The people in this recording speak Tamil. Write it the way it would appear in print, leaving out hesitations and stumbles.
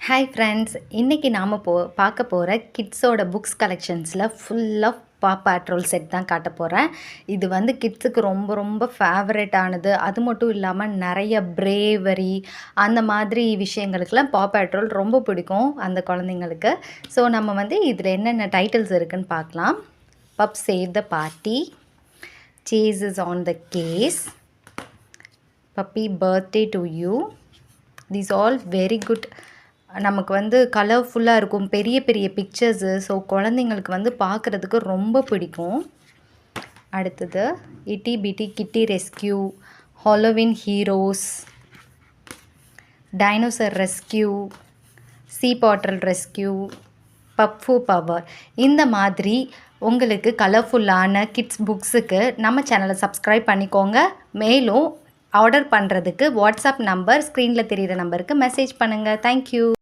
ஹாய் ஃப்ரெண்ட்ஸ், இன்றைக்கி நாம் பார்க்க போகிற கிட்ஸோட புக்ஸ் கலெக்ஷன்ஸில் ஃபுல்லாக பாட்ரோல் செட் தான் காட்ட போகிறேன். இது வந்து கிட்ஸுக்கு ரொம்ப ரொம்ப ஃபேவரட்டானது. அது மட்டும் இல்லாமல் நிறைய பிரேவரி அந்த மாதிரி விஷயங்களுக்கெல்லாம் பாட்ரோல் ரொம்ப பிடிக்கும் அந்த குழந்தைங்களுக்கு. ஸோ நம்ம வந்து இதில் என்னென்ன டைட்டில்ஸ் இருக்குதுன்னு பார்க்கலாம். Pup save the party, Chase's on the case, puppy birthday to you. These all very good. நமக்கு வந்து கலர்ஃபுல்லாக இருக்கும், பெரிய பெரிய பிக்சர்ஸு. ஸோ குழந்தைங்களுக்கு வந்து பார்க்குறதுக்கு ரொம்ப பிடிக்கும். அடுத்தது itty bitty kitty rescue, Halloween heroes, dinosaur rescue, sea bottle rescue, pup fu power. இந்த மாதிரி உங்களுக்கு கலர்ஃபுல்லான கிட்ஸ் புக்ஸுக்கு நம்ம சேனலை சப்ஸ்கிரைப் பண்ணிக்கோங்க. மேலும் ஆர்டர் பண்ணுறதுக்கு வாட்ஸ்அப் நம்பர் ஸ்க்ரீனில் தெரிகிற நம்பருக்கு மெசேஜ் பண்ணுங்கள். தேங்க்யூ.